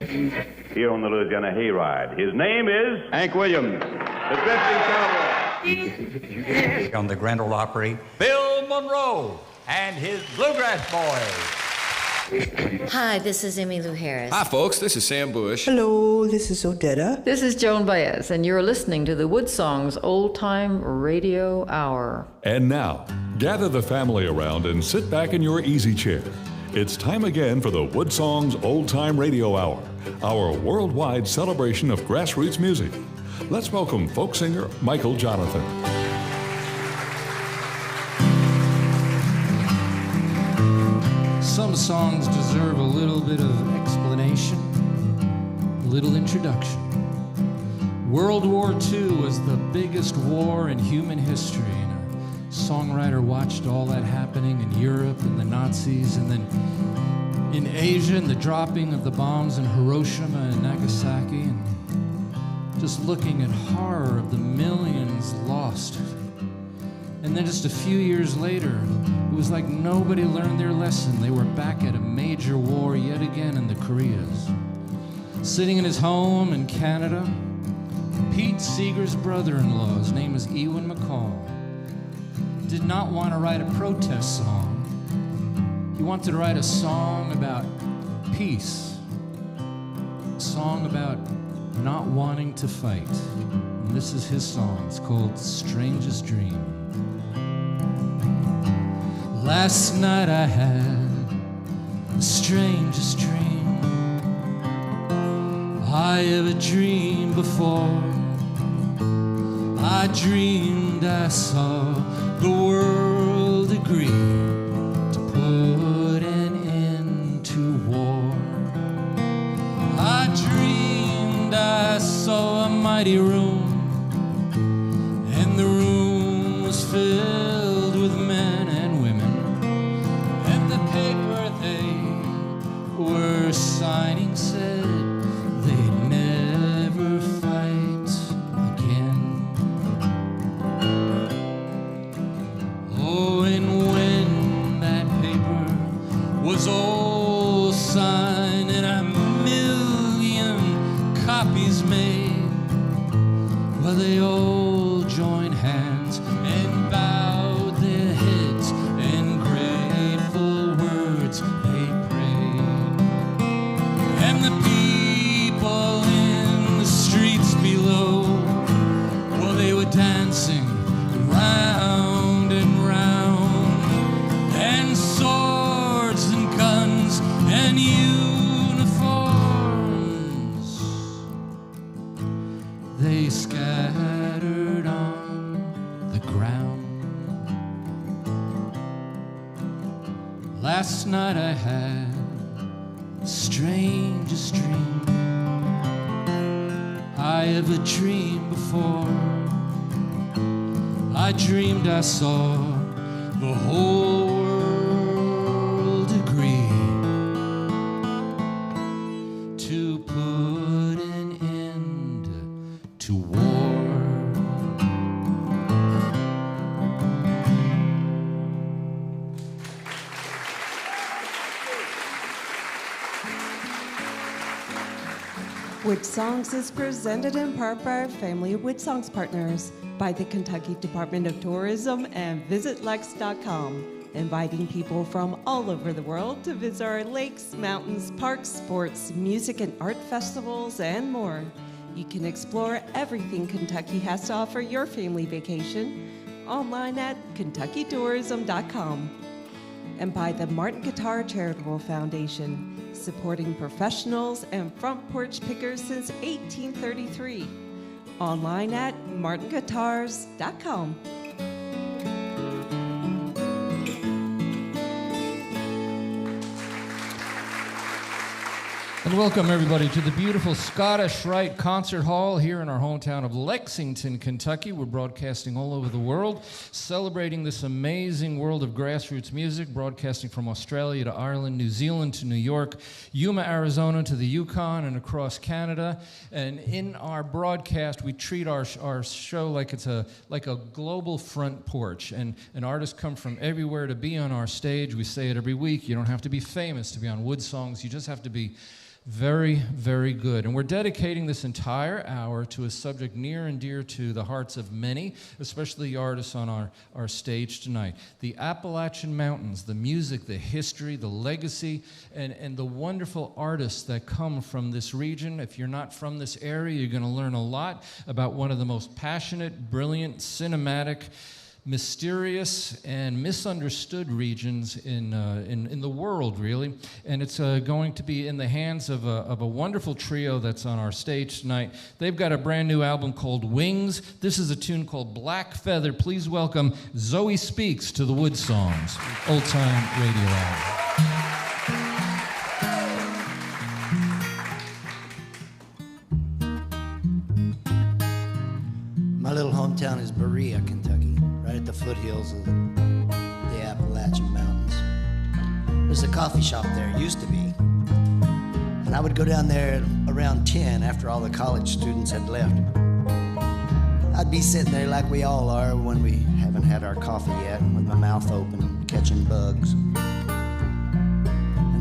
here on the Louisiana Hayride. His name is Hank Williams, the drifting cowboy. On the Grand Ole Opry, Bill Monroe and his Bluegrass Boys. Hi, this is Emmylou Harris. Hi, folks. This is Sam Bush. Hello, this is Odetta. This is Joan Baez, and you're listening to the WoodSongs Old Time Radio Hour. And now, gather the family around and sit back in your easy chair. It's time again for the WoodSongs Old Time Radio Hour, our worldwide celebration of grassroots music. Let's welcome folk singer Michael Jonathan. Some songs deserve a little bit of explanation, a little introduction. World War II was the biggest war in human history, and a songwriter watched all that happening in Europe and the Nazis, and then in Asia and the dropping of the bombs in Hiroshima and Nagasaki, and just looking at horror of the millions lost. And then just a few years later, it was like nobody learned their lesson. They were back at a major war yet again in the Koreas. Sitting in his home in Canada, Pete Seeger's brother-in-law, his name is Ewan McCall, did not want to write a protest song. He wanted to write a song about peace, a song about not wanting to fight. And this is his song. It's called Strangest Dream. Last night I had the strangest dream I ever dreamed before. I dreamed I saw the world agree to put an end to war. I dreamed I saw a mighty room, and the room was filled with men and women, and the paper they were signing said they'd never fight again. Oh, and when that paper was all signed and a million copies made, well, they all joined hands and bowed their heads, and grateful words they prayed. And the people in the streets below, well, they were dancing round and round, and swords and guns and uniforms they scattered on the ground. Last night I had the strangest dream I ever dreamed before. I dreamed I saw the whole world agree to put an end to war. WoodSongs is presented in part by our family of WoodSongs partners, by the Kentucky Department of Tourism and VisitLex.com, inviting people from all over the world to visit our lakes, mountains, parks, sports, music and art festivals, and more. You can explore everything Kentucky has to offer your family vacation online at KentuckyTourism.com. And by the Martin Guitar Charitable Foundation, supporting professionals and front porch pickers since 1833. Online at martinguitars.com. And welcome everybody to the beautiful Scottish Rite Concert Hall here in our hometown of Lexington, Kentucky. We're broadcasting all over the world, celebrating this amazing world of grassroots music, broadcasting from Australia to Ireland, New Zealand to New York, Yuma, Arizona to the Yukon, and across Canada. And in our broadcast, we treat our show like it's a global front porch. And artists come from everywhere to be on our stage. We say it every week. You don't have to be famous to be on WoodSongs. You just have to be Very, very good. And we're dedicating this entire hour to a subject near and dear to the hearts of many, especially the artists on our stage tonight. The Appalachian Mountains, the music, the history, the legacy, and the wonderful artists that come from this region. If you're not from this area, you're going to learn a lot about one of the most passionate, brilliant, cinematic, mysterious and misunderstood regions in the world, really. And it's going to be in the hands of a wonderful trio that's on our stage tonight. They've got a brand new album called Wings. This is a tune called Black Feather. Please welcome Zoe Speaks to the WoodSongs Old Time Radio Hour. My little hometown is Berea, Kentucky, right at the foothills of the Appalachian Mountains. There's a coffee shop there, used to be. And I would go down there around 10 after all the college students had left. I'd be sitting there like we all are when we haven't had our coffee yet, with my mouth open, catching bugs. And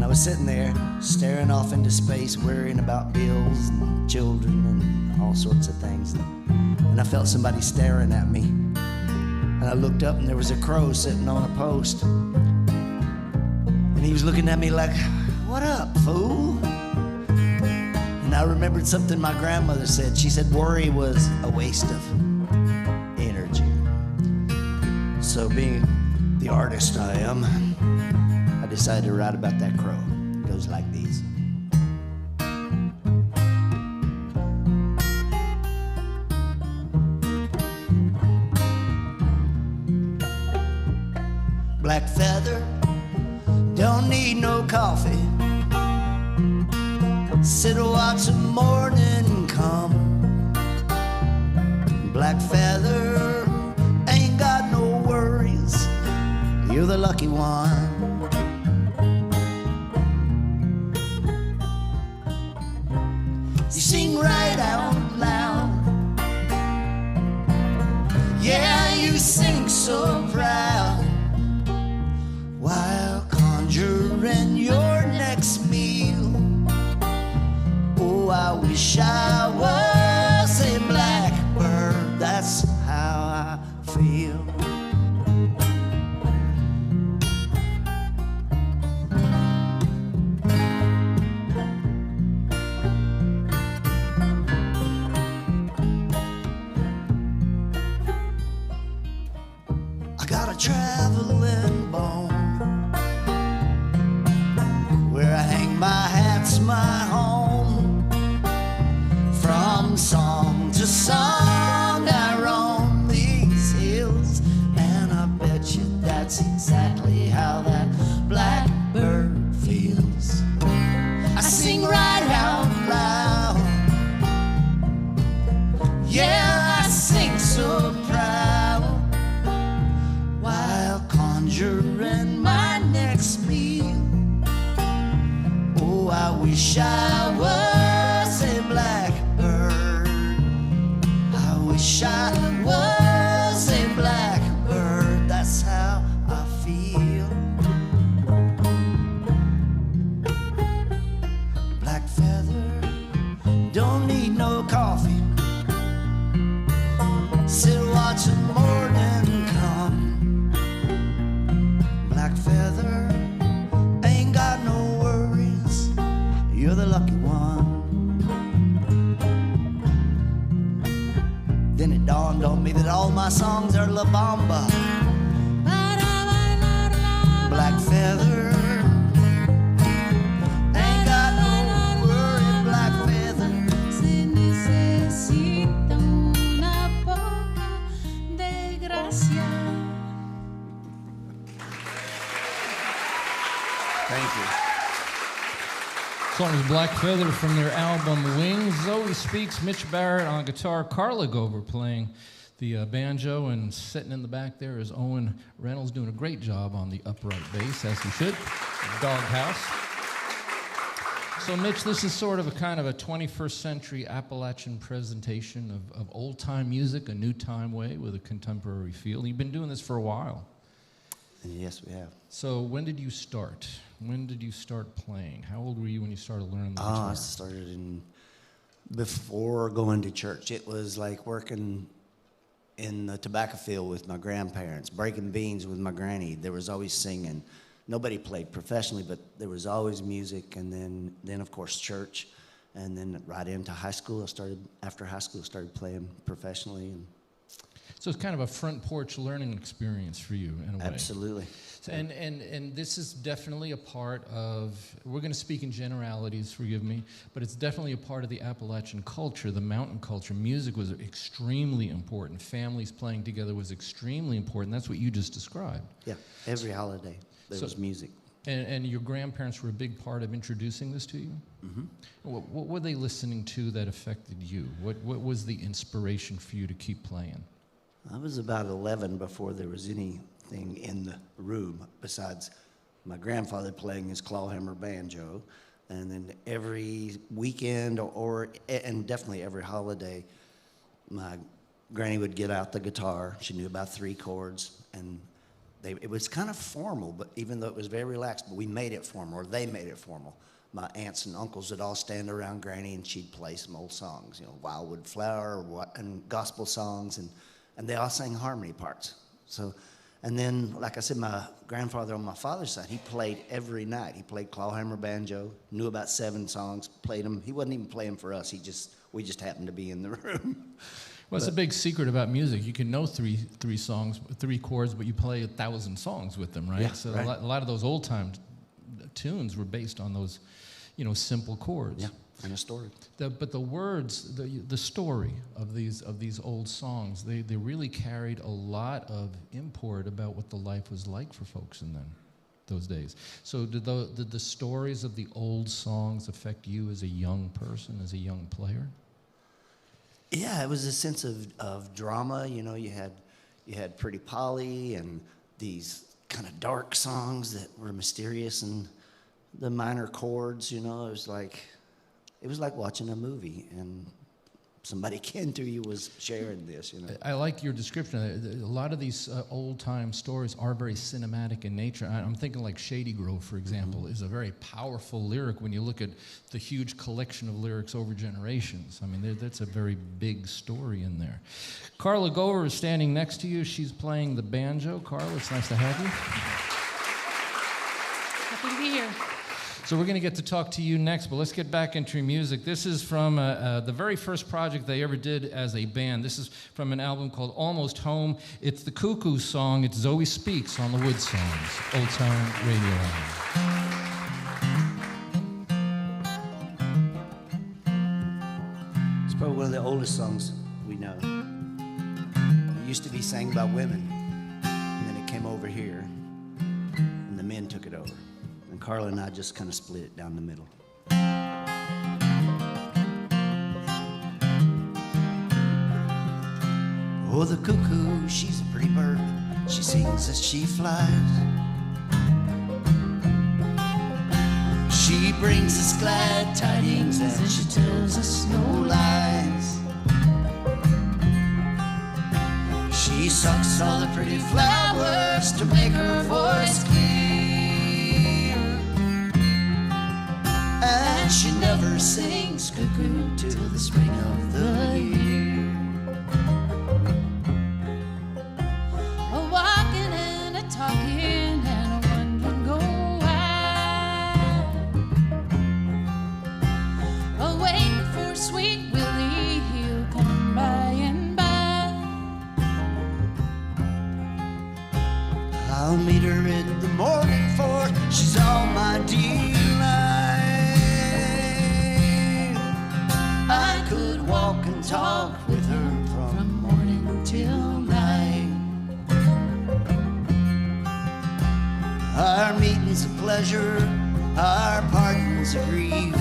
I was sitting there, staring off into space, worrying about bills and children and all sorts of things. And I felt somebody staring at me. And I looked up and there was a crow sitting on a post. And he was looking at me like, "What up, fool?" And I remembered something my grandmother said. She said worry was a waste of energy. So being the artist I am, I decided to write about that crow. It goes like these. Black feather, don't need no coffee. Sit and watch the morning come. Black feather, ain't got no worries. You're the lucky one. You sing right out loud. Yeah, you sing so proud. While conjuring your next meal. Oh, I wish I was a blackbird. That's how I feel. I got a traveling bone. Where I hang my hat's my home. From song to song I roam these hills. And I bet you that's exactly how that blackbird feels. I sing right out loud. Yeah, I sing so proud. While conjuring my next meal. Oh, I wish I was a blackbird. I wish I was a blackbird. That's how I feel. Black feather, don't need no coffee. Sit and watch the morning come. Black feather, ain't got no worries. You're the lucky one. Then it dawned on me that all my songs are La Bamba. Black feather, ain't got no worry. Black feather, Se necesita una poca de gracia. thank you. Song is Black Feather from their album Wings. Zoe Speaks, Mitch Barrett on guitar, Carla Gover playing the banjo, and sitting in the back there is Owen Reynolds doing a great job on the upright bass, as he should, Doghouse. So Mitch, this is sort of a kind of a 21st century Appalachian presentation of old-time music, a new time way with a contemporary feel. You've been doing this for a while. Yes, we have. So when did you start? When did you start playing? How old were you when you started learning the Oh, guitar? I started before going to church. It was like working in the tobacco field with my grandparents, breaking beans with my granny. There was always singing. Nobody played professionally, but there was always music, and then of course church, and then right into high school. After high school, I started playing professionally. And so it's kind of a front porch learning experience for you in a way. absolutely. And this is definitely a part of, we're going to speak in generalities, forgive me, but it's definitely a part of the Appalachian culture, the mountain culture. Music was extremely important. Families playing together was extremely important. That's what you just described. Yeah, every holiday there was music. And your grandparents were a big part of introducing this to you? Mm-hmm. What were they listening to that affected you? What was the inspiration for you to keep playing? I was about 11 before there was anything in the room besides my grandfather playing his clawhammer banjo. And then every weekend and definitely every holiday, my granny would get out the guitar. She knew about 3 chords, and it was kind of formal, but even though it was very relaxed, but we made it formal, or they made it formal. My aunts and uncles would all stand around Granny, and she'd play some old songs, Wildwood Flower and gospel songs, and they all sang harmony parts. So, and then, like I said, my grandfather on my father's side, he played every night. He played clawhammer banjo, knew about 7 songs, played them. He wasn't even playing for us. We just happened to be in the room. Well, it's a big secret about music. You can know three songs, 3 chords, but you play 1,000 songs with them, right? Yeah, so right. A lot of those old-time tunes were based on those, simple chords. Yeah, and a story. But the words, the story of these old songs, they really carried a lot of import about what the life was like for folks in those days. So did the stories of the old songs affect you as a young person, as a young player? Yeah, it was a sense of drama. You had Pretty Polly and these kind of dark songs that were mysterious, and the minor chords. It was like watching a movie, and somebody kin to you was sharing this. I like your description. A lot of these old-time stories are very cinematic in nature. I'm thinking like Shady Grove, for example, is a very powerful lyric when you look at the huge collection of lyrics over generations. I mean, that's a very big story in there. Carla Gover is standing next to you. She's playing the banjo. Carla, it's nice to have you. Happy to be here. So we're going to get to talk to you next, but let's get back into your music. This is from the very first project they ever did as a band. This is from an album called Almost Home. It's the Cuckoo song. It's Zoe Speaks on the WoodSongs Old Time Radio Hour. It's probably one of the oldest songs we know. It used to be sang by women, and then it came over here, and the men took it over. And Carla and I just kind of split it down the middle. Oh, the cuckoo, she's a pretty bird. She sings as she flies. She brings us glad tidings and she tells us no lies. She sucks all the pretty flowers to make her voice clear. And she never sings cuckoo till the spring of the year. A walking and a talking and a wondering go wild. A waiting for sweet Willie, he'll come by and by. I'll meet her in the morning, for she's all my delight. I could walk and talk with her from morning till night. Our meeting's a pleasure, our parting's a grief.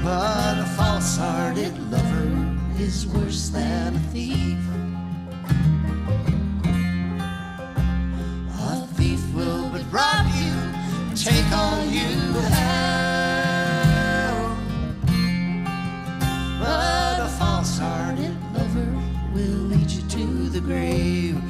But a false-hearted lover is worse than a thief. A thief will but rob you, take all you have. But a false-hearted lover will lead you to the grave.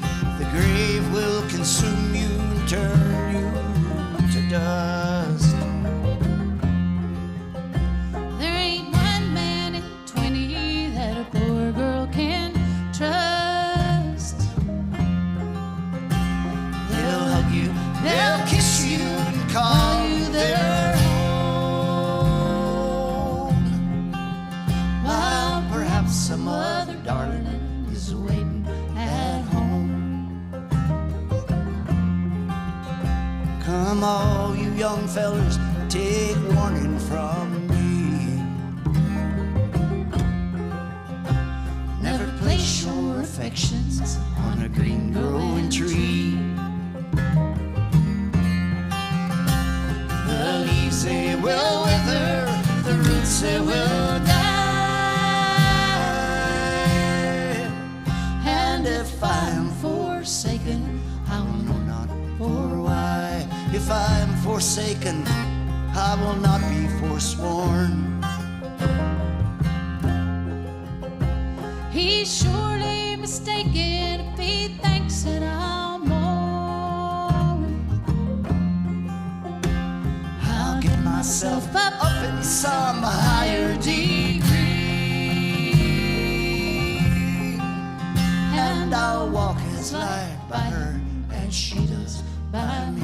Come all you young fellers, take warning from me. Never place your affections on a green growing tree. The leaves they will wither, the roots they will die. And if I am forsaken, I will know not for why. If I am forsaken, I will not be forsworn. He's surely mistaken if he thinks that I'm on. I'll get myself up in some higher degree, and I'll walk as light by her as she does by me.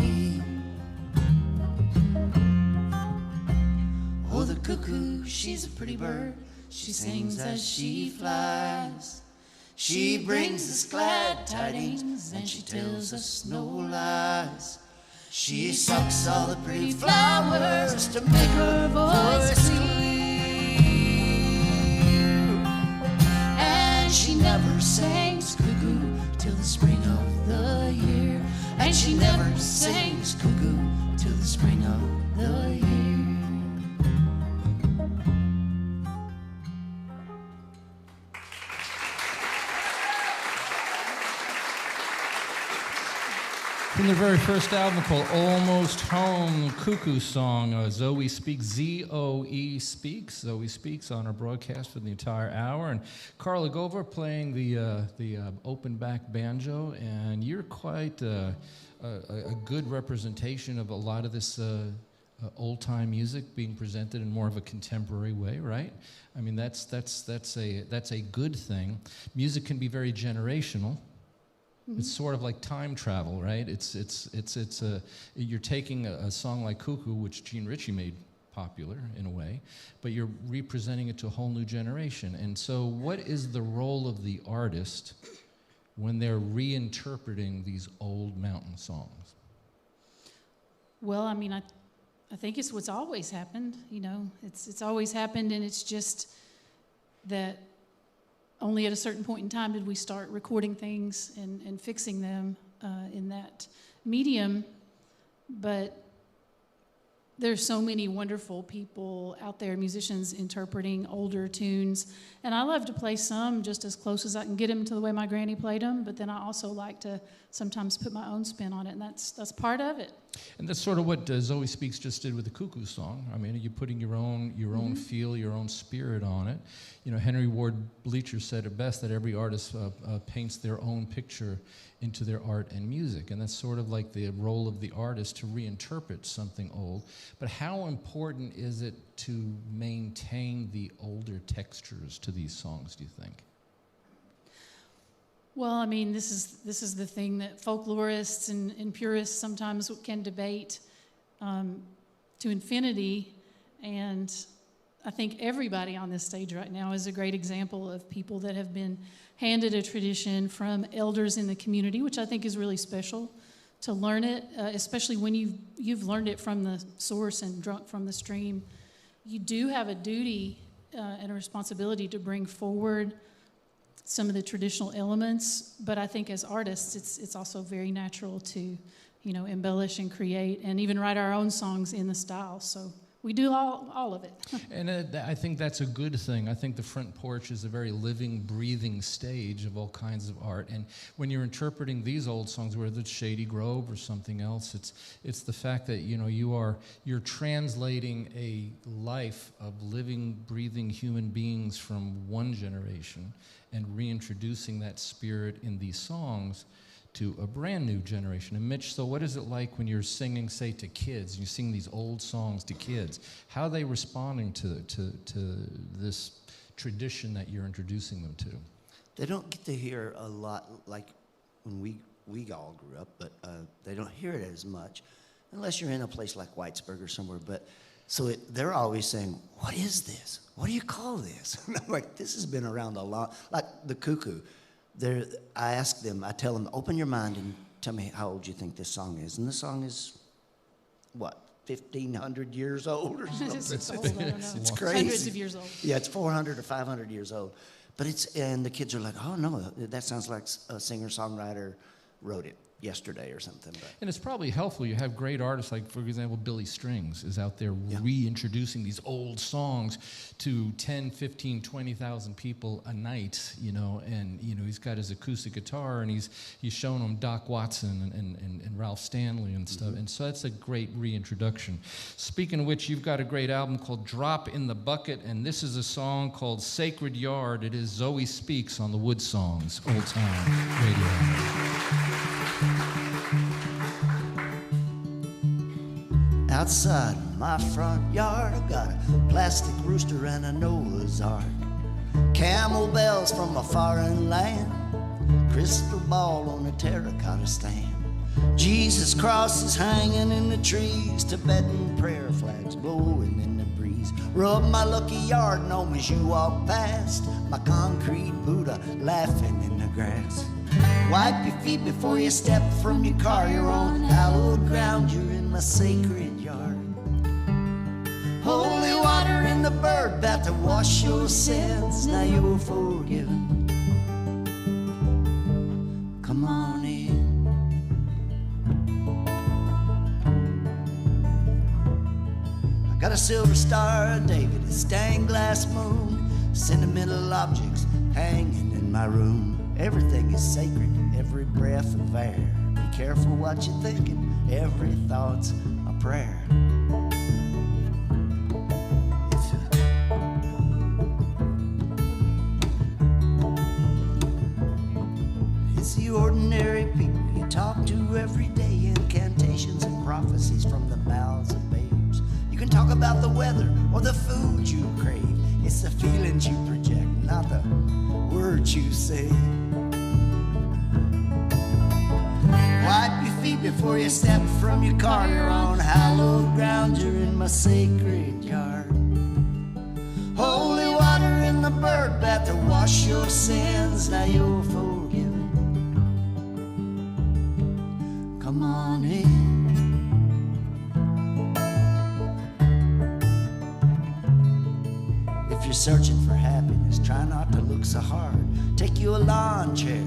Oh, the cuckoo, she's a pretty bird. She sings as she flies. She brings us glad tidings and she tells us no lies. She sucks all the pretty flowers to make her voice clear. And she never sings cuckoo till the spring of the year. And she never sings cuckoo till the spring of the year. From their very first album called Almost Home, Cuckoo Song, Zoe Speaks, Z-O-E Speaks. Zoe Speaks on our broadcast for the entire hour. And Carla Gover playing the open back banjo. And you're quite a good representation of a lot of this old-time music being presented in more of a contemporary way, right? I mean, that's a good thing. Music can be very generational. It's sort of like time travel, right? You're taking a song like Cuckoo, which Gene Ritchie made popular in a way, but you're representing it to a whole new generation. And so what is the role of the artist when they're reinterpreting these old mountain songs? Well, I mean, I think it's what's always happened, you know. It's always happened, and it's just that only at a certain point in time did we start recording things and fixing them in that medium. But there's so many wonderful people out there, musicians interpreting older tunes. And I love to play some just as close as I can get them to the way my granny played them. But then I also like to sometimes put my own spin on it, and that's part of it. And that's sort of what Zoe Speaks just did with the Cuckoo Song. I mean, you're putting your own feel, your own spirit on it. You know, Henry Ward Bleacher said it best that every artist paints their own picture into their art and music, and that's sort of like the role of the artist to reinterpret something old. But how important is it to maintain the older textures to these songs, do you think? Well, I mean, this is the thing that folklorists and purists sometimes can debate to infinity, and I think everybody on this stage right now is a great example of people that have been handed a tradition from elders in the community, which I think is really special to learn it, especially when you've learned it from the source and drunk from the stream. You do have a duty and a responsibility to bring forward some of the traditional elements, but I think as artists, it's also very natural to, you know, embellish and create and even write our own songs in the style. So we do all of it. And I think that's a good thing. I think the front porch is a very living, breathing stage of all kinds of art. And when you're interpreting these old songs, whether it's Shady Grove or something else, it's the fact that, you know, you're translating a life of living, breathing human beings from one generation and reintroducing that spirit in these songs to a brand new generation. And Mitch, so what is it like when you're singing, say, to kids, you sing these old songs to kids? How are they responding to this tradition that you're introducing them to? They don't get to hear a lot like when we all grew up, but they don't hear it as much unless you're in a place like Whitesburg or somewhere. But so they're always saying, "What is this? What do you call this?" And I'm like, "This has been around a lot." Like the cuckoo. I tell them, open your mind and tell me how old you think this song is. And the song is what, 1,500 years old or something? It's old, I don't know. It's crazy. Hundreds of years old. Yeah, it's 400 or 500 years old. But and the kids are like, oh no, that sounds like a singer-songwriter wrote it yesterday or something. But. And it's probably helpful. You have great artists like, for example, Billy Strings is out there reintroducing these old songs to 10, 15, 20,000 people a night, and, he's got his acoustic guitar and he's showing them Doc Watson and Ralph Stanley and stuff. And so that's a great reintroduction. Speaking of which, you've got a great album called Drop in the Bucket, and this is a song called Sacred Yard. It is Zoe Speaks on the WoodSongs Old Time Radio. Outside my front yard, I got a plastic rooster and a Noah's Ark. Camel bells from a foreign land, crystal ball on a terracotta stand. Jesus' cross is hanging in the trees, Tibetan prayer flags blowing in the breeze. Rub my lucky yard gnome as you walk past, my concrete Buddha laughing in the grass. Wipe your feet before you step from your car. You're on hallowed ground, you're in my sacred yard. Holy water in the bird bath to wash your sins. Now you're forgiven. Come on in. I got a silver star, David, a stained glass moon, sentimental objects hanging in my room. Everything is sacred, every breath of air. Be careful what you're thinking, every thought's a prayer. It's the ordinary people you talk to every day, incantations and prophecies from the mouths of babes. You can talk about the weather or the food you crave. It's the feelings you project, not the words you say. Wipe your feet before you step from your car. You're on hallowed ground, you're in my sacred yard. Holy water in the bird bath to wash your sins. Now you're forgiven. Come on in. If you're searching for happiness, try not to look so hard. Take you a lawn chair,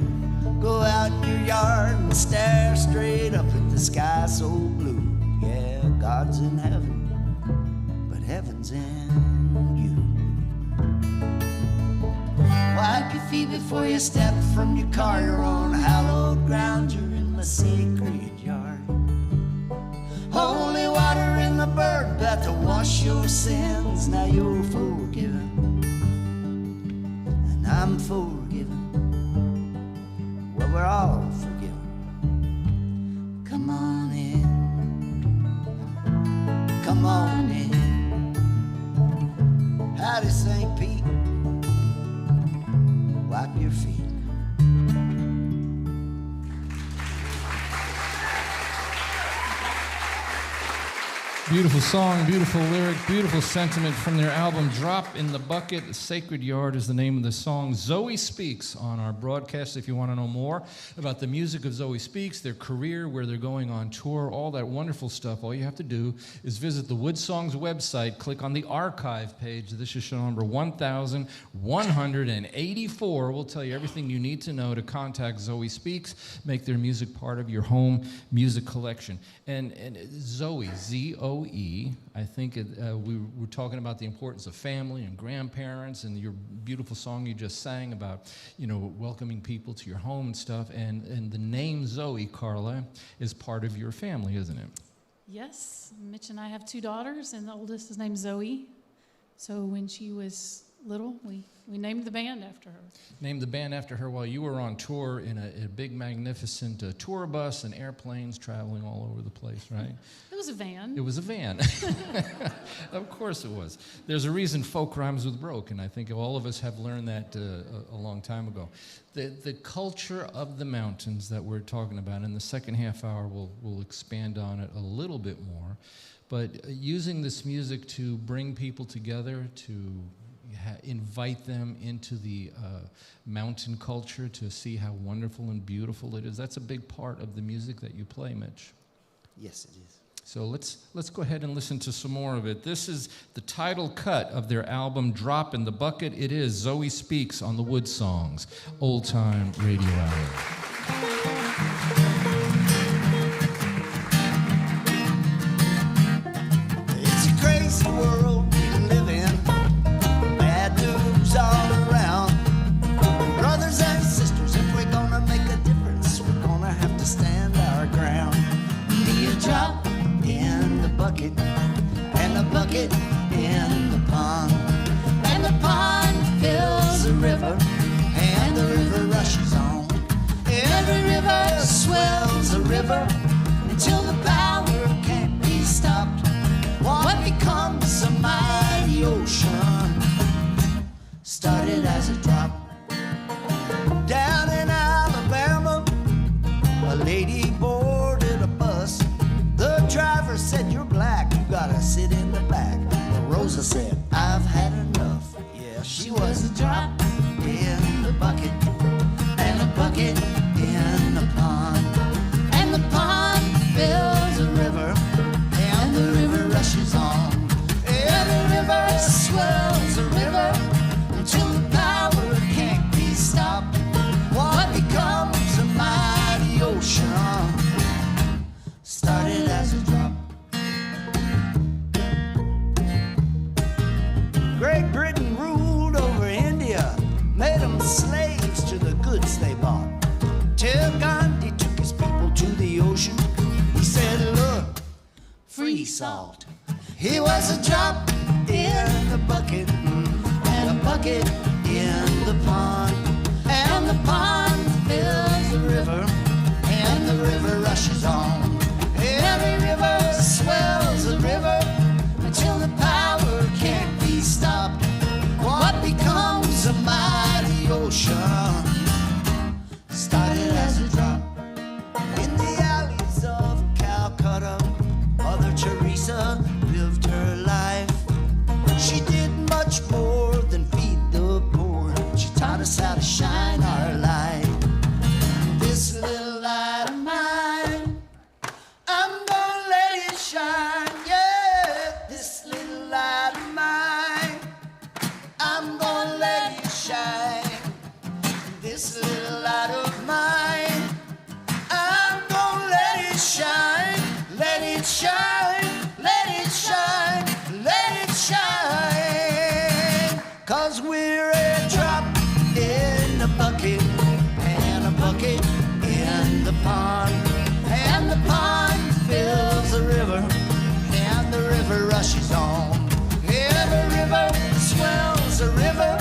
go out in your yard and stare straight up at the sky so blue. Yeah, God's in heaven, but heaven's in you. Wipe your feet before you step from your car. You're on hallowed ground, you're in my sacred yard. Holy water in the bird bath to wash your sins. Now you're forgiven, and I'm forgiven. Well, we're all forgiven. Come on in. Come on in. Howdy, St. Pete. Wipe your feet. Beautiful song, beautiful lyric, beautiful sentiment from their album Drop in the Bucket. Sacred Yard is the name of the song. Zoe Speaks on our broadcast. If you want to know more about the music of Zoe Speaks, their career, where they're going on tour, all that wonderful stuff, all you have to do is visit the WoodSongs website, click on the archive page. This is show number 1184. We'll tell you everything you need to know to contact Zoe Speaks, make their music part of your home music collection. And Zoe, Z-O-E, I think we were talking about the importance of family and grandparents, and your beautiful song you just sang about, welcoming people to your home and stuff. And the name Zoe, Carla, is part of your family, isn't it? Yes, Mitch and I have 2 daughters, and the oldest is named Zoe. So when she was little, we named the band after her. Named the band after her while you were on tour in a big, magnificent tour bus and airplanes traveling all over the place, right? It was a van. It was a van. Of course it was. There's a reason folk rhymes with broke, and I think all of us have learned that a long time ago. The culture of the mountains that we're talking about, in the second half hour we'll expand on it a little bit more, but using this music to bring people together, to invite them into the mountain culture, to see how wonderful and beautiful it is. That's a big part of the music that you play, Mitch. Yes, it is. So let's go ahead and listen to some more of it. This is the title cut of their album Drop in the Bucket. It is Zoe Speaks on the WoodSongs Old Time Radio Hour. It's a crazy world we live in. Bad news all around. Brothers and sisters, if we're gonna make a difference, we're gonna have to stand our ground. Be a drop in the bucket, and the bucket in the pond, and the pond fills the river, and the river rushes on. Every river swells the river until the power can't be stopped. What becomes a mighty ocean started as a drop. Down in Alabama, a lady boarded a bus. The driver said, "You're black, you gotta sit in the back." And Rosa said, "I've had enough." Yeah, she was a drop in the bucket, and a bucket in the pond, and the pond fills the river, and the river rushes on. Every river swells the river until the power can't be stopped. What becomes a mighty ocean started as a drop. Great Britain ruled over India, made them slaves to the goods they bought. Till Gandhi took his people to the ocean, he said, "Look, free salt." He was a drop in the bucket, and a bucket in the pond, and the pond fills the river, and the river rushes on. Every river swells the river until the power can't be stopped. What becomes a mighty ocean started as a drop. In the alleys of Calcutta, Mother Teresa lived her life. She did much more than feed the poor. She taught us how to shine our light. This little light of mine, I'm gonna let it shine, yeah. This little light of mine, I'm gonna let it shine. This little light of mine, I'm gonna let it shine. Let it shine, let it shine, let it shine. 'Cause we're a drop in the bucket, and a bucket in the pond, and the pond fills the river, and the river rushes on. Every river swells the river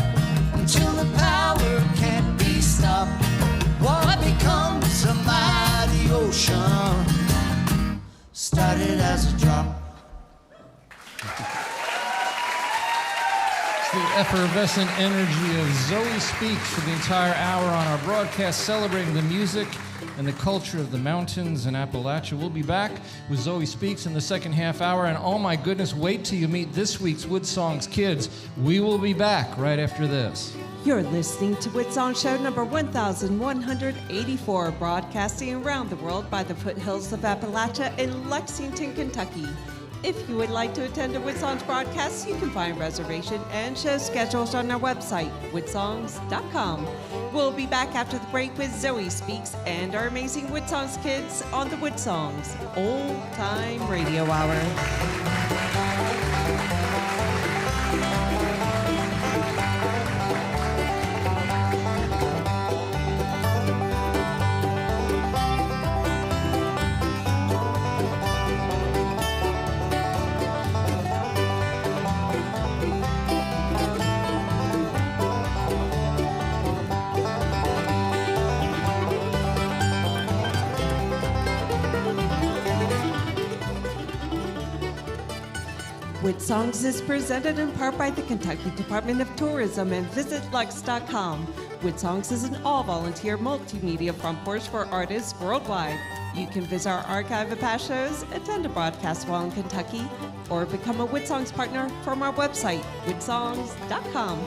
until the power can't be stopped. What becomes a mighty ocean started as a drop. It's the effervescent energy of Zoe Speaks for the entire hour on our broadcast celebrating the music and the culture of the mountains in Appalachia. We'll be back with Zoe Speaks in the second half hour, and oh my goodness, wait till you meet this week's WoodSongs kids. We will be back right after this. You're listening to WoodSongs Show number 1184, broadcasting around the world by the foothills of Appalachia in Lexington, Kentucky. If you would like to attend a WoodSongs broadcast, you can find reservation and show schedules on our website, woodsongs.com. We'll be back after the break with Zoe Speaks and our amazing WoodSongs kids on the WoodSongs Old Time Radio Hour. WoodSongs is presented in part by the Kentucky Department of Tourism and VisitLux.com. WoodSongs is an all-volunteer multimedia front porch for artists worldwide. You can visit our archive of past shows, attend a broadcast while in Kentucky, or become a WoodSongs partner from our website, woodsongs.com.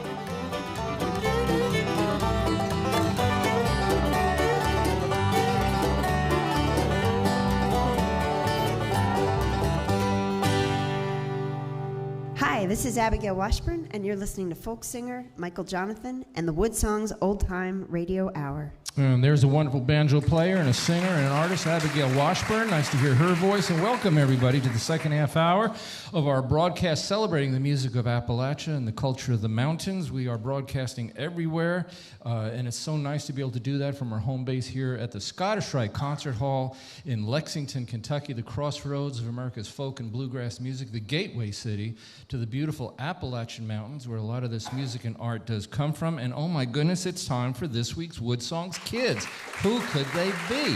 Hi, this is Abigail Washburn, and you're listening to folk singer Michael Jonathan and the WoodSongs Old Time Radio Hour. And there's a wonderful banjo player and a singer and an artist, Abigail Washburn. Nice to hear her voice, and welcome everybody to the second half hour of our broadcast celebrating the music of Appalachia and the culture of the mountains. We are broadcasting everywhere, and it's so nice to be able to do that from our home base here at the Scottish Rite Concert Hall in Lexington, Kentucky, the crossroads of America's folk and bluegrass music, the gateway city to the beautiful Appalachian Mountains, where a lot of this music and art does come from. And oh my goodness, it's time for this week's WoodSongs Kids. Who could they be?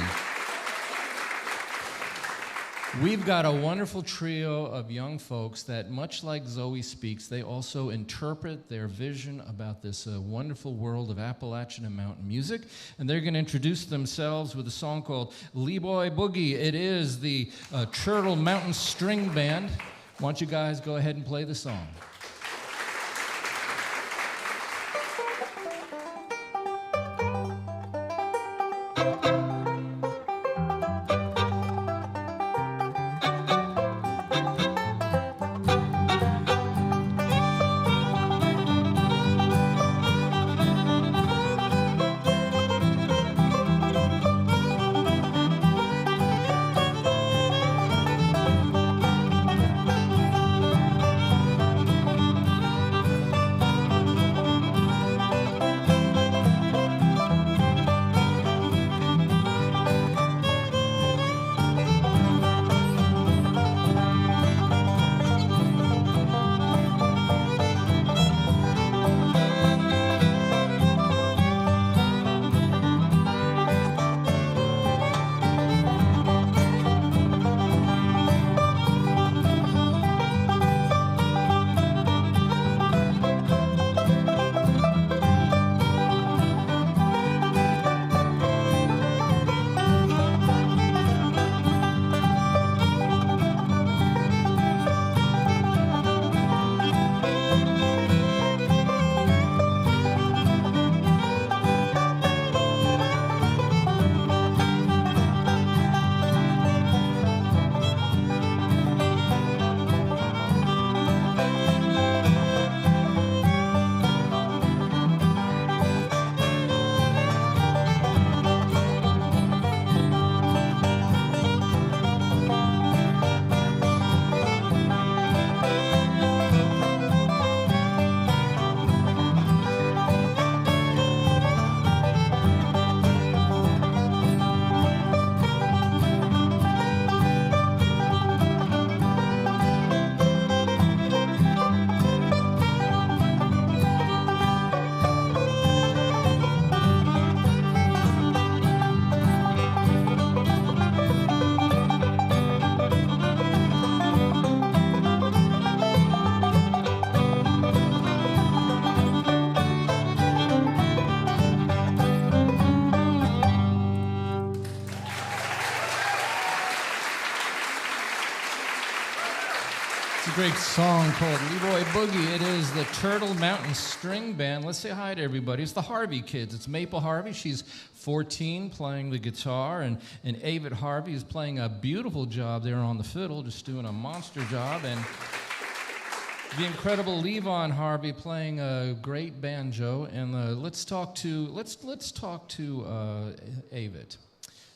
We've got a wonderful trio of young folks that, much like Zoe Speaks, they also interpret their vision about this wonderful world of Appalachian and mountain music. And they're going to introduce themselves with a song called Lee Boy Boogie. It is the Turtle Mountain String Band. Why don't you guys go ahead and play the song? Great song called Lee Boy Boogie. It is the Turtle Mountain String Band. Let's say hi to everybody. It's the Harvey kids. It's Maple Harvey. She's 14, playing the guitar, and Avett Harvey is playing a beautiful job there on the fiddle, just doing a monster job, and the incredible Levon Harvey playing a great banjo. And let's talk to Avett.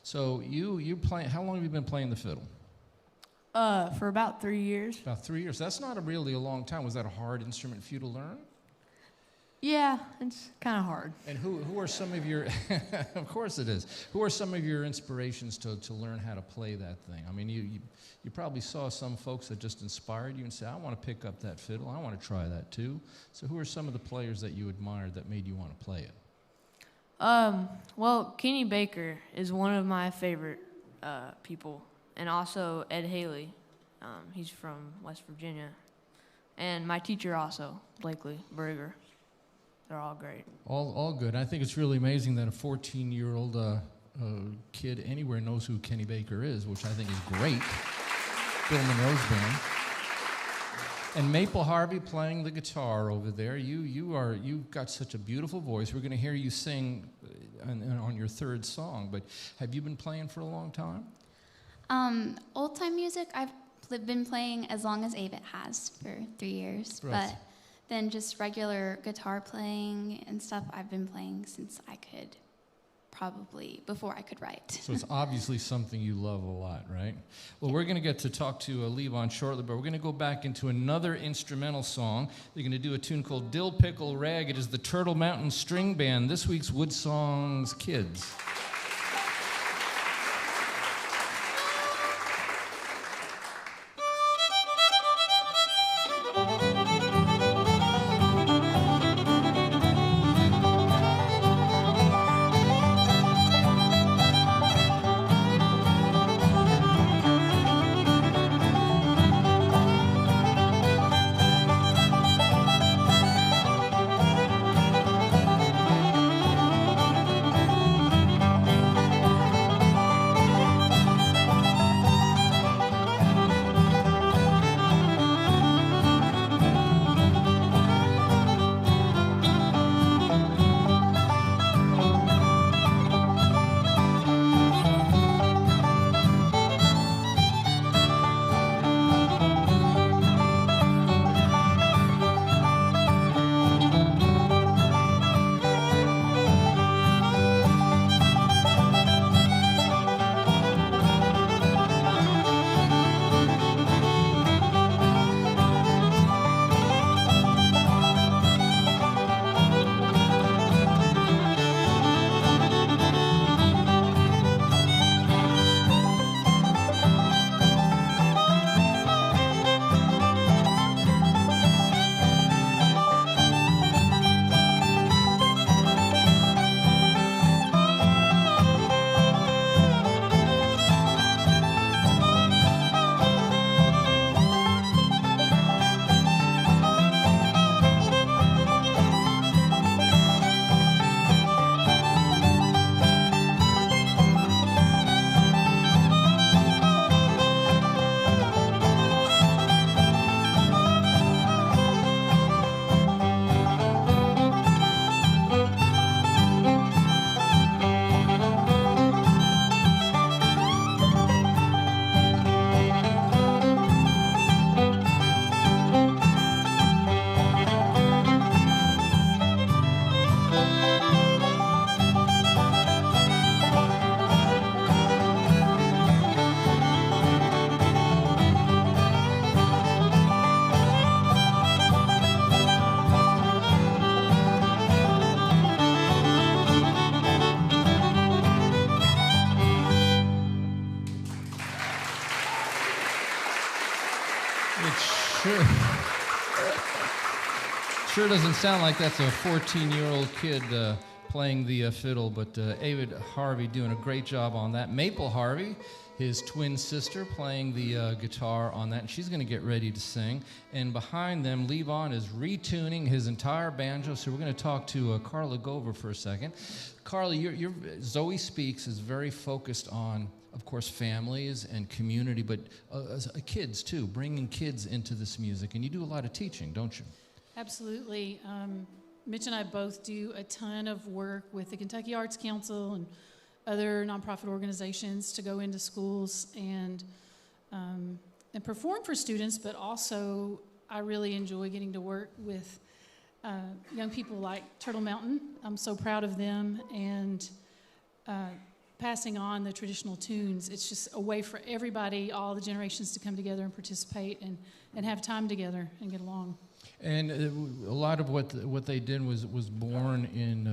So you play. How long have you been playing the fiddle? For about 3 years. About 3 years. That's not really a long time. Was that a hard instrument for you to learn? Yeah, it's kind of hard. And who are some of your, of course it is, who are some of your inspirations to learn how to play that thing? I mean, you probably saw some folks that just inspired you and said, I want to pick up that fiddle, I want to try that too. So who are some of the players that you admired that made you want to play it? Well, Kenny Baker is one of my favorite people, and also Ed Haley. He's from West Virginia. And my teacher also, Blakely Berger. They're all great. All good. I think it's really amazing that a 14-year-old kid anywhere knows who Kenny Baker is, which I think is great. Bill Monroe's band. And Maple Harvey playing the guitar over there. You've got such a beautiful voice. We're going to hear you sing on your third song. But have you been playing for a long time? Old time music, I've been playing as long as Avett has, for 3 years. Right. But then just regular guitar playing and stuff, I've been playing since I could, probably before I could write. So it's obviously something you love a lot, right? Well, we're going to get to talk to Levon shortly, but we're going to go back into another instrumental song. They're going to do a tune called Dill Pickle Rag. It is the Turtle Mountain String Band, this week's WoodSongs Kids. Sure doesn't sound like that's a 14-year-old kid playing the fiddle, but Avett Harvey doing a great job on that. Maple Harvey, his twin sister, playing the guitar on that, and she's going to get ready to sing. And behind them, Levon is retuning his entire banjo, so we're going to talk to Carla Gover for a second. Carla, your Zoe Speaks is very focused on, of course, families and community, but kids too, bringing kids into this music. And you do a lot of teaching, don't you? Absolutely. Mitch and I both do a ton of work with the Kentucky Arts Council and other nonprofit organizations to go into schools and perform for students, but also I really enjoy getting to work with young people like Turtle Mountain. I'm so proud of them, and passing on the traditional tunes. It's just a way for everybody, all the generations, to come together and participate and have time together and get along. And a lot of what they did was born in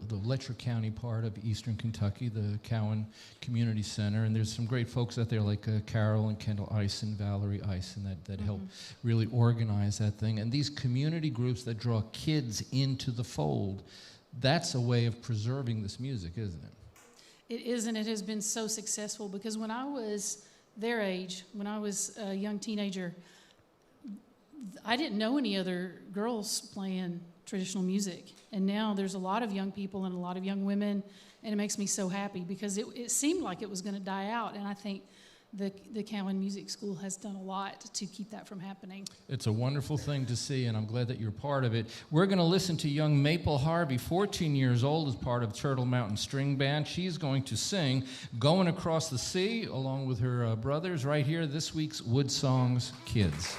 the Letcher County part of eastern Kentucky, the Cowan Community Center. And there's some great folks out there like Carol and Kendall Eisen, Valerie Eisen, that help really organize that thing. And these community groups that draw kids into the fold, that's a way of preserving this music, isn't it? It is, and it has been so successful, because when I was their age, when I was a young teenager, I didn't know any other girls playing traditional music. And now there's a lot of young people and a lot of young women, and it makes me so happy, because it seemed like it was going to die out. And I think the Cowan Music School has done a lot to keep that from happening. It's a wonderful thing to see, and I'm glad that you're part of it. We're going to listen to young Maple Harvey, 14 years old, as part of Turtle Mountain String Band. She's going to sing Going Across the Sea, along with her brothers, right here, this week's WoodSongs Kids.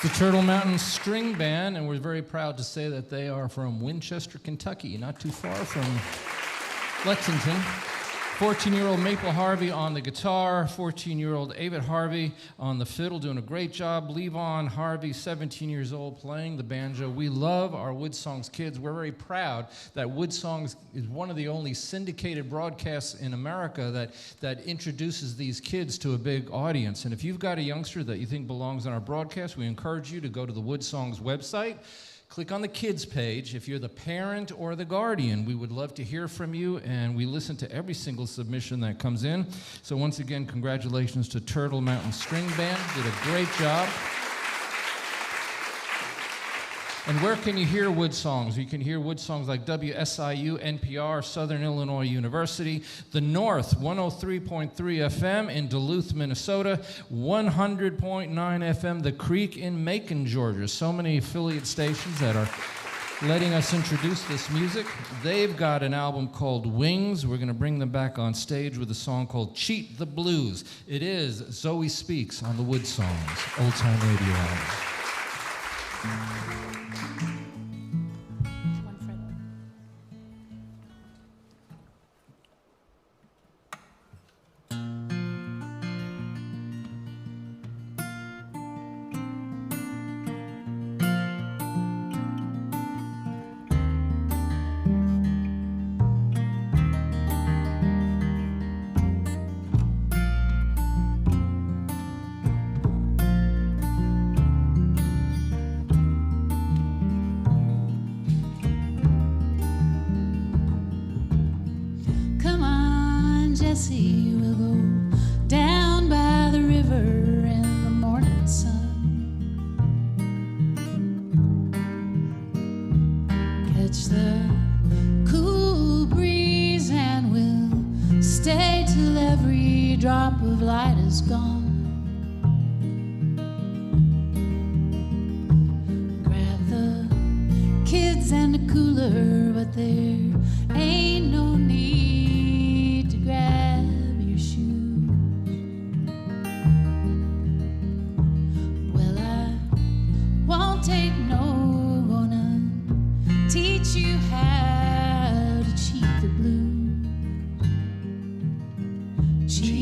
The Turtle Mountain String Band, and we're very proud to say that they are from Winchester, Kentucky, not too far from Lexington. 14-year-old Maple Harvey on the guitar, 14-year-old Avett Harvey on the fiddle, doing a great job. Levon Harvey, 17 years old, playing the banjo. We love our WoodSongs kids. We're very proud that WoodSongs is one of the only syndicated broadcasts in America that introduces these kids to a big audience. And if you've got a youngster that you think belongs on our broadcast, we encourage you to go to the WoodSongs website. Click on the kids page. If you're the parent or the guardian, we would love to hear from you, and we listen to every single submission that comes in. So once again, congratulations to Turtle Mountain String Band. Did a great job. And where can you hear WoodSongs? You can hear WoodSongs like WSIU, NPR, Southern Illinois University, The North, 103.3 FM in Duluth, Minnesota, 100.9 FM, The Creek in Macon, Georgia. So many affiliate stations that are letting us introduce this music. They've got an album called Wings. We're going to bring them back on stage with a song called Cheat the Blues. It is Zoe Speaks on the WoodSongs Old Time Radio Hour. Jesse, we'll go down by the river in the morning sun. Catch the cool breeze and we'll stay till every drop of light is gone. Grab the kids and a cooler, but there ain't no need to grab your shoes. Well, I won't take no, gonna teach you how to cheat the blues. Cheat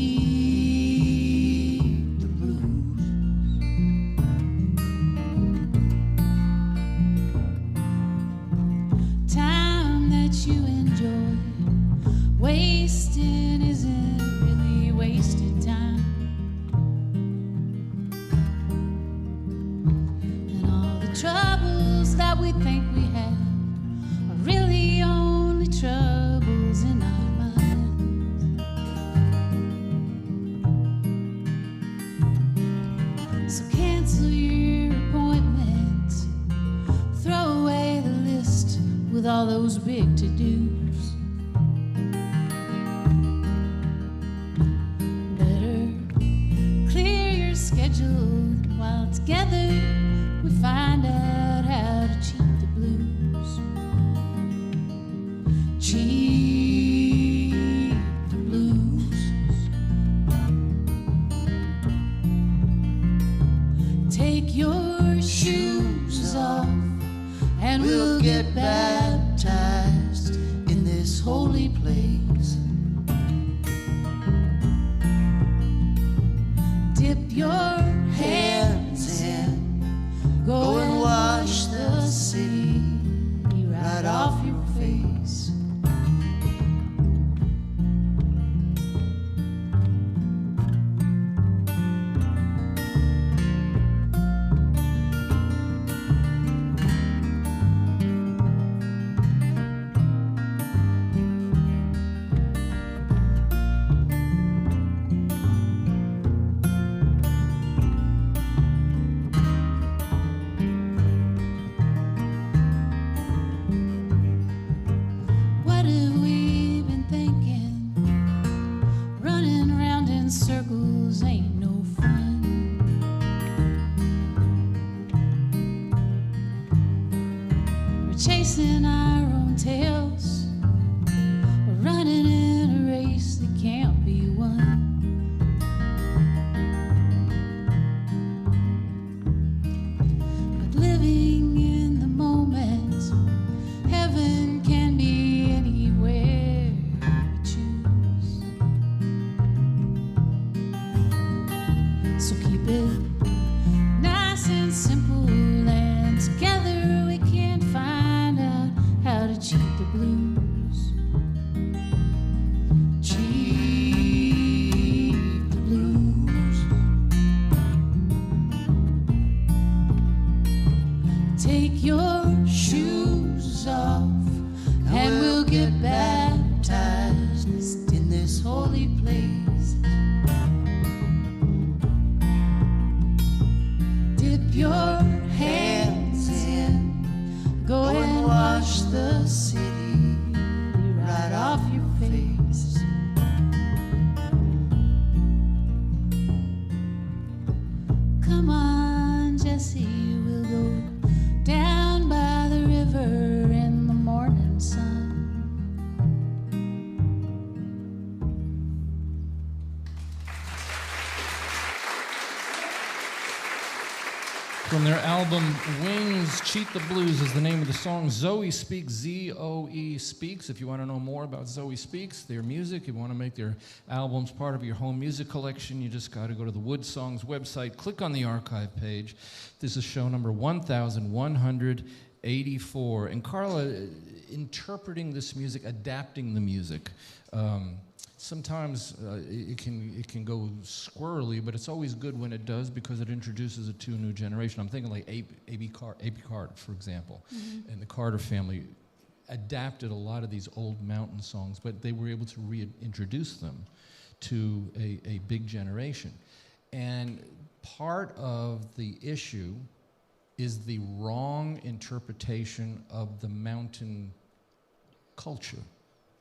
the blues. Time that you enjoy wasting isn't really wasted time. And all the troubles that we think we have are really only troubles in our minds. So cancel your appointment, throw away the list with all those big to-dos. Better clear your schedule while together we find out how to cheat the blues. Cheat the blues. Take your shoes off and we'll get baptized in this holy place. Dip your hands in, go and wash the city right off your face. What have we been thinking? Running around in circles ain't no fun. We're chasing our own tails. We're running in a race that can't be won. But living in the moment, heaven can be anywhere we choose. So keep it nice and simple, and together we can find out how to cheat the blues. Cheat the blues. Take your shoes off and we'll get baptized in this holy place. Dip your hands in, go and wash the city right off your face. Come on, Jesse, we'll go down by the river in the morning sun. From their album Wings, Cheat the Blues is the name of the song. Zoe Speaks, Z-O-E Speaks. If you want to know more about Zoe Speaks, their music, you want to make their albums part of your home music collection, you just got to go to the WoodSongs website, click on the archive page. This is show number 1184. And Carla, interpreting this music, adapting the music. Sometimes it can go squirrely, but it's always good when it does because it introduces it to a new generation. I'm thinking like A.B. Carter, for example, and the Carter family adapted a lot of these old mountain songs, but they were able to reintroduce them to a big generation. And part of the issue is the wrong interpretation of the mountain culture,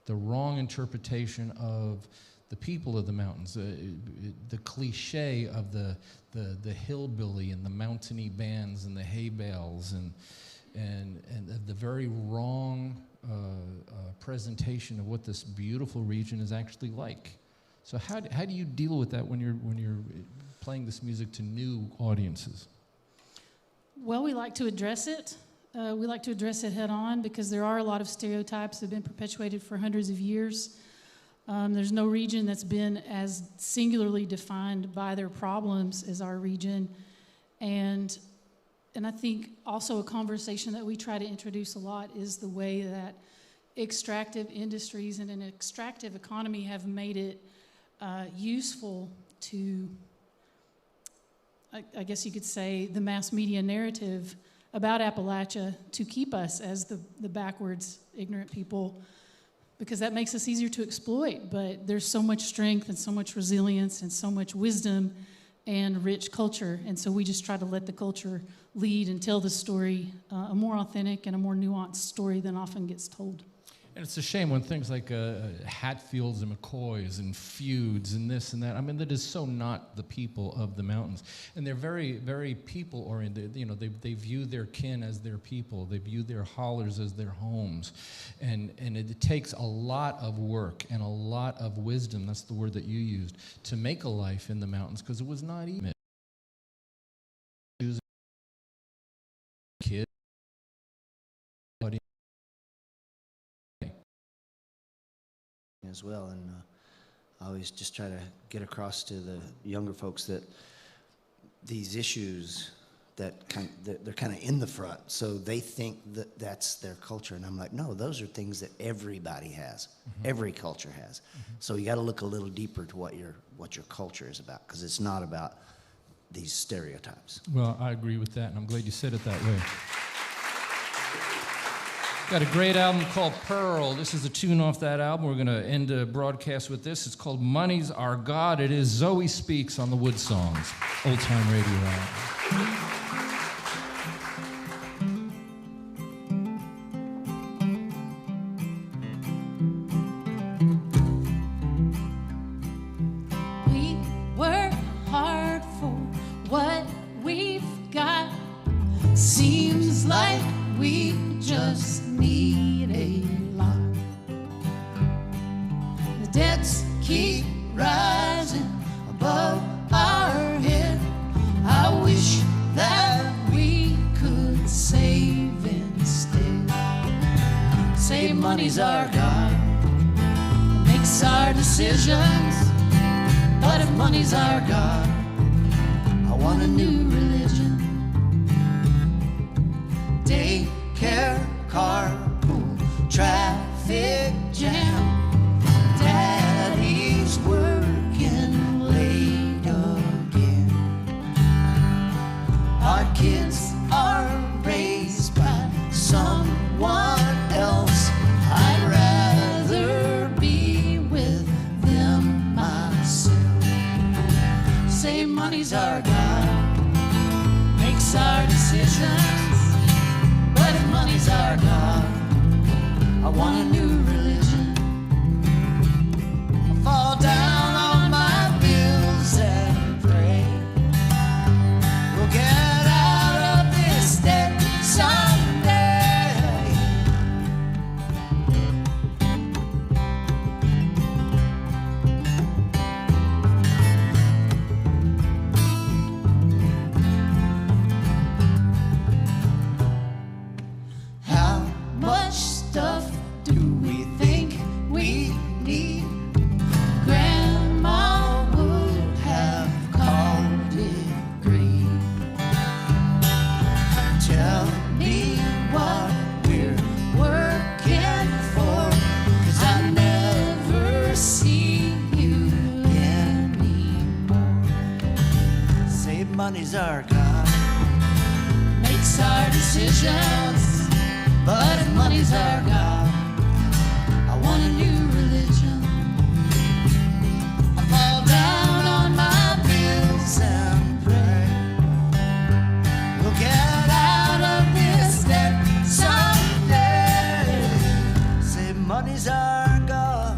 the wrong interpretation of the people of the mountains, the cliche of the hillbilly and the mountainy bands and the hay bales and the very wrong presentation of what this beautiful region is actually like. So how do you deal with that when you're playing this music to new audiences? Well, we like to address it. We like to address it head on because there are a lot of stereotypes that have been perpetuated for hundreds of years. There's no region that's been as singularly defined by their problems as our region. And I think also a conversation that we try to introduce a lot is the way that extractive industries and an extractive economy have made it useful to, I guess you could say, the mass media narrative about Appalachia to keep us as the backwards, ignorant people, because that makes us easier to exploit. But there's so much strength and so much resilience and so much wisdom and rich culture. And so we just try to let the culture lead and tell the story, a more authentic and a more nuanced story than often gets told. And it's a shame when things like Hatfields and McCoys and feuds and this and that, I mean, that is so not the people of the mountains. And they're very, very people-oriented. You know, they view their kin as their people. They view their hollers as their homes. And it takes a lot of work and a lot of wisdom, that's the word that you used, to make a life in the mountains, because it was not easy. Kids. As well, and I always just try to get across to the younger folks that these issues that they're kind of in the front, so they think that that's their culture, and I'm like, no, those are things that everybody has, every culture has. So you got to look a little deeper to what your culture is about, because it's not about these stereotypes. Well, I agree with that, and I'm glad you said it that way. Got a great album called Pearl. This is a tune off that album. We're going to end the broadcast with this. It's called Money's Our God. It is Zoe Speaks on the WoodSongs Old Time Radio Hour. We work hard for what we've got. Seems like we just need a lot. The debts keep rising above our head. I wish that we could save instead. Say money's our God, it makes our decisions. But if money's our God, I want a new religion. Daycare, carpool, traffic jam. Daddy's working late again. Our kids are raised by someone else. I'd rather be with them myself. Say money's our God, makes our decisions. But if money's our God, I want a new religion. I fall down on my bills and pray we'll get out of this debt someday. How much stuff do we think we need? Grandma would have called it greed. Tell me what we're working for, 'cause I never see you anymore. Say money's our God, makes our decisions. But if money's our God, I want a new religion. I fall down on my bills and pray. We'll get out of this debt someday. Say money's our God.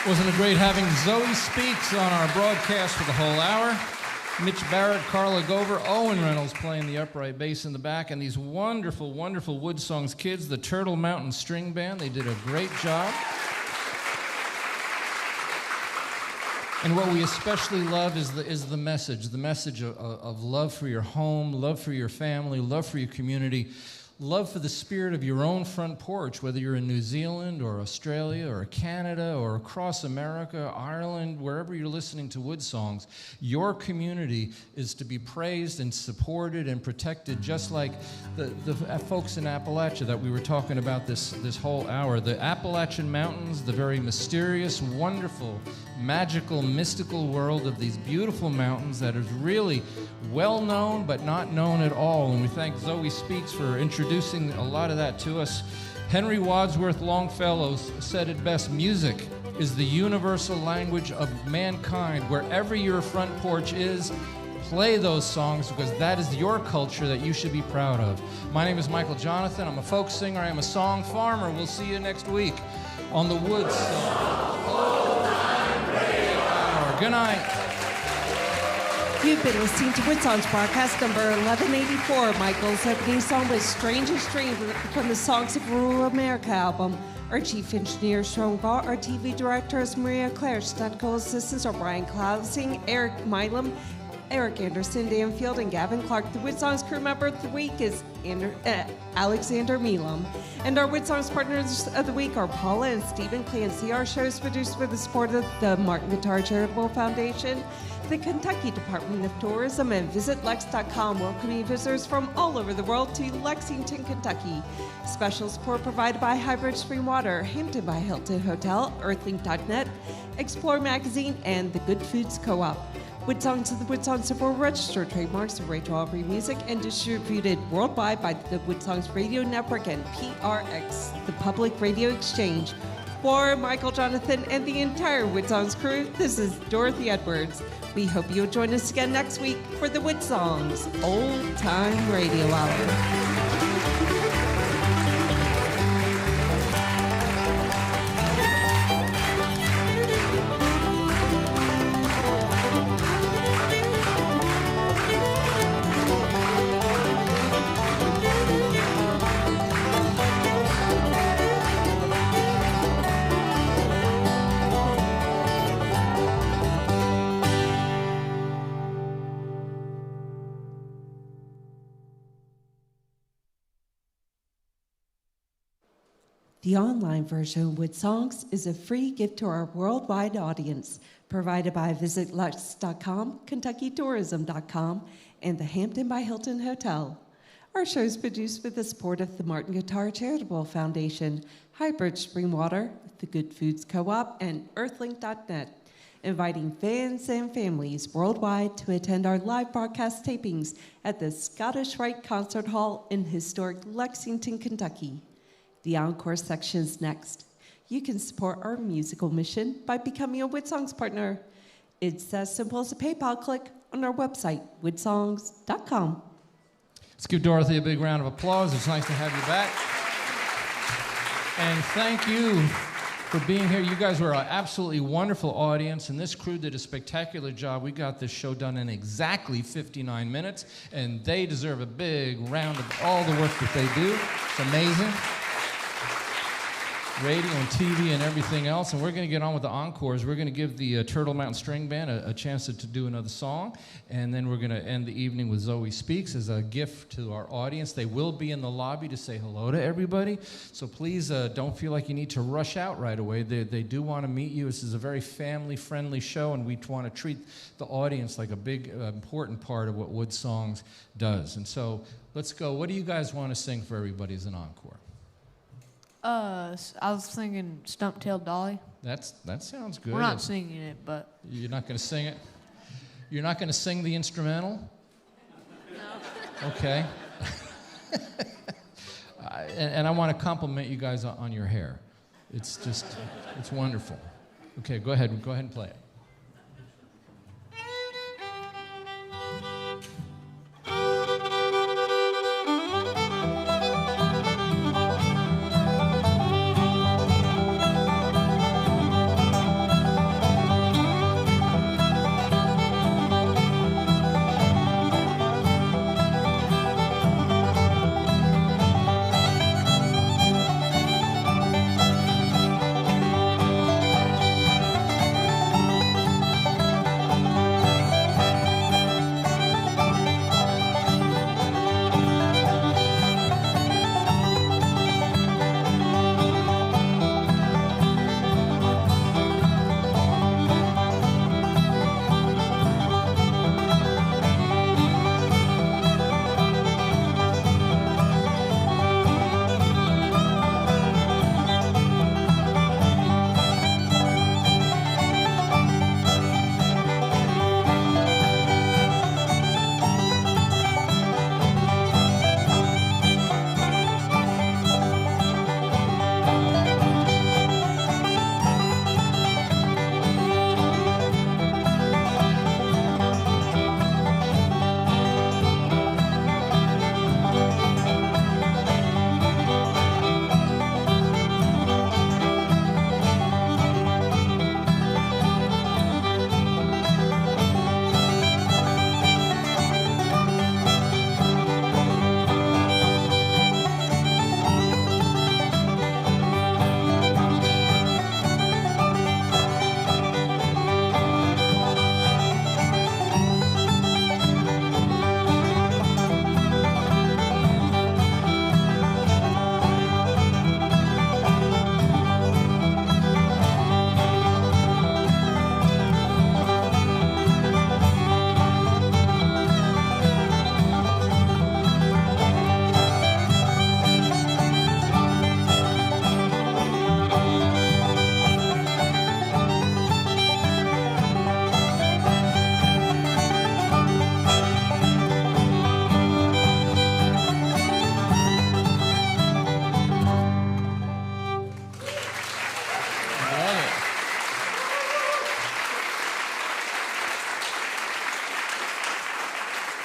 Wasn't it great having Zoe Speaks on our broadcast for the whole hour? Mitch Barrett, Carla Gover, Owen Reynolds playing the upright bass in the back, and these wonderful, wonderful WoodSongs kids, the Turtle Mountain String Band. They did a great job. And what we especially love is the message of love for your home, love for your family, love for your community, love for the spirit of your own front porch, whether you're in New Zealand or Australia or Canada or across America, Ireland, wherever you're listening to WoodSongs. Your community is to be praised and supported and protected, just like the folks in Appalachia that we were talking about this whole hour. The Appalachian Mountains, the very mysterious, wonderful, magical, mystical world of these beautiful mountains that is really well known but not known at all. And we thank Zoe Speaks for introducing a lot of that to us. Henry Wadsworth Longfellow said it best: music is the universal language of mankind. Wherever your front porch is, play those songs, because that is your culture that you should be proud of. My name is Michael Jonathan. I'm a folk singer. I am a song farmer. We'll see you next week on the WoodSongs Old Time Radio Hour. Good night. You've been listening to WoodSongs broadcast number 1184. Michael's opening song was Strangest Dream from the Songs of Rural America album. Our chief engineer is Sean Gall. Our TV director is Maria Claire. Technical assistants are Brian Clousing, Eric Milam, Eric Anderson, Dan Field, and Gavin Clark. The WoodSongs crew member of the week is Alexander Milam. And our WoodSongs partners of the week are Paula and Stephen Clancy. Our show is produced with the support of the Martin Guitar Charitable Foundation, the Kentucky Department of Tourism, and VisitLex.com, welcoming visitors from all over the world to Lexington, Kentucky. Special support provided by Hybrid Spring Water, Hampton by Hilton Hotel, Earthlink.net, Explore Magazine, and the Good Foods Co-op. WoodSongs and the WoodSongs Support registered trademarks of Rachel Aubrey Music and distributed worldwide by the WoodSongs Radio Network and PRX, the Public Radio Exchange. For Michael Jonathan and the entire WoodSongs crew, this is Dorothy Edwards. We hope you'll join us again next week for the WoodSongs Old Time Radio Hour. The online version of WoodSongs is a free gift to our worldwide audience, provided by VisitLex.com, KentuckyTourism.com, and the Hampton by Hilton Hotel. Our show is produced with the support of the Martin Guitar Charitable Foundation, Hybrid Spring Water, the Good Foods Co-op, and Earthlink.net, inviting fans and families worldwide to attend our live broadcast tapings at the Scottish Rite Concert Hall in historic Lexington, Kentucky. The encore section is next. You can support our musical mission by becoming a WoodSongs partner. It's as simple as a PayPal click on our website, woodsongs.com. Let's give Dorothy a big round of applause. It's nice to have you back. And thank you for being here. You guys were an absolutely wonderful audience, and this crew did a spectacular job. We got this show done in exactly 59 minutes, and they deserve a big round of all the work that they do. It's amazing. Radio and TV and everything else, and we're going to get on with the encores. We're going to give the Turtle Mountain String Band a chance to do another song, and then we're going to end the evening with Zoe Speaks as a gift to our audience. They will be in the lobby to say hello to everybody, so please don't feel like you need to rush out right away. They do want to meet you. This is a very family-friendly show, and we want to treat the audience like a big, important part of what WoodSongs does. And so let's go. What do you guys want to sing for everybody as an encore? I was thinking Stump-Tailed Dolly. That sounds good. We're not singing it, but... You're not going to sing it? You're not going to sing the instrumental? No. Okay. And I want to compliment you guys on your hair. It's wonderful. Okay, go ahead and play it.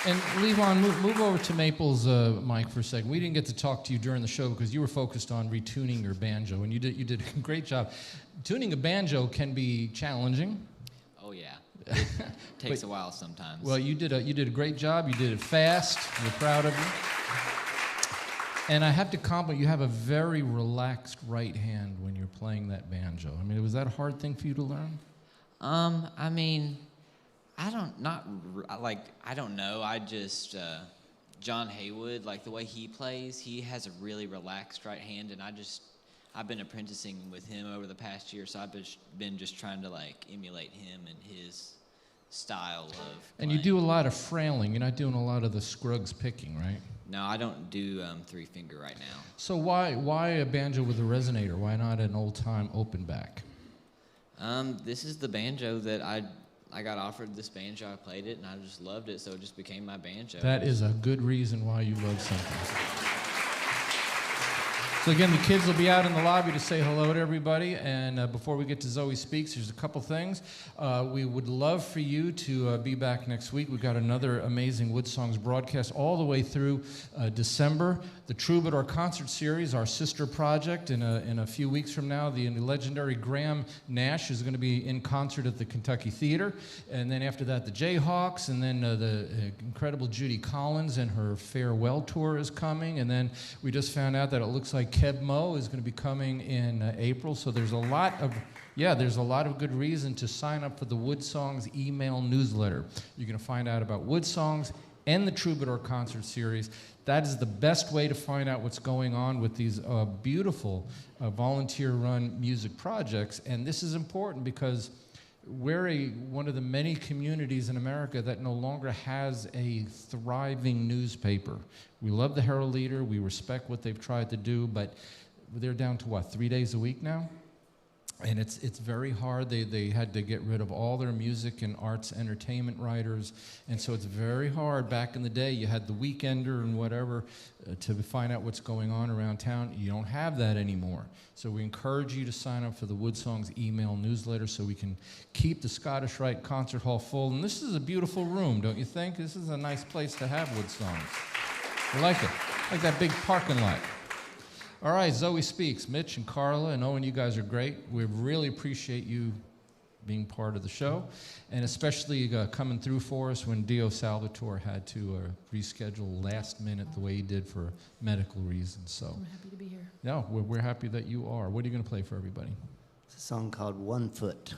And Levon, move over to Maple's mic for a second. We didn't get to talk to you during the show because you were focused on retuning your banjo, and you did a great job. Tuning a banjo can be challenging. Oh yeah, it takes a while sometimes. Well, you did a great job. You did it fast. We're proud of you. And I have to compliment you. Have a very relaxed right hand when you're playing that banjo. I mean, was that a hard thing for you to learn? I mean, I don't know. I just, John Haywood, like the way he plays, he has a really relaxed right hand, and I've been apprenticing with him over the past year, so I've been just trying to like emulate him and his style of playing. And you do a lot of frailing. You're not doing a lot of the Scruggs picking, right? No, I don't do three-finger right now. So why a banjo with a resonator? Why not an old-time open back? This is the banjo that I got offered this banjo. I played it, and I just loved it, so it just became my banjo. That is a good reason why you love something. So again, the kids will be out in the lobby to say hello to everybody. And before we get to Zoe Speaks, there's a couple things. We would love for you to be back next week. We've got another amazing WoodSongs broadcast all the way through December. The Troubadour Concert Series, our sister project. In a few weeks from now, the legendary Graham Nash is going to be in concert at the Kentucky Theater. And then after that, the Jayhawks. And then the incredible Judy Collins and her farewell tour is coming. And then we just found out that it looks like Keb Mo is going to be coming in April. So there's a lot of good reason to sign up for the WoodSongs email newsletter. You're going to find out about WoodSongs and the Troubadour Concert Series. That is the best way to find out what's going on with these beautiful volunteer-run music projects. And this is important because we're one of the many communities in America that no longer has a thriving newspaper. We love the Herald Leader. We respect what they've tried to do, but they're down to, 3 days a week now? And it's very hard. They had to get rid of all their music and arts entertainment writers, and so it's very hard. Back in the day, you had the Weekender and whatever to find out what's going on around town. You don't have that anymore. So we encourage you to sign up for the WoodSongs email newsletter so we can keep the Scottish Rite Concert Hall full. And this is a beautiful room, don't you think? This is a nice place to have WoodSongs. I like it. Like that big parking lot. All right, Zoe Speaks. Mitch and Carla and Owen, you guys are great. We really appreciate you being part of the show, and especially coming through for us when Dio Salvatore had to reschedule last minute the way he did for medical reasons. So I'm happy to be here. No, we're happy that you are. What are you going to play for everybody? It's a song called One Foot.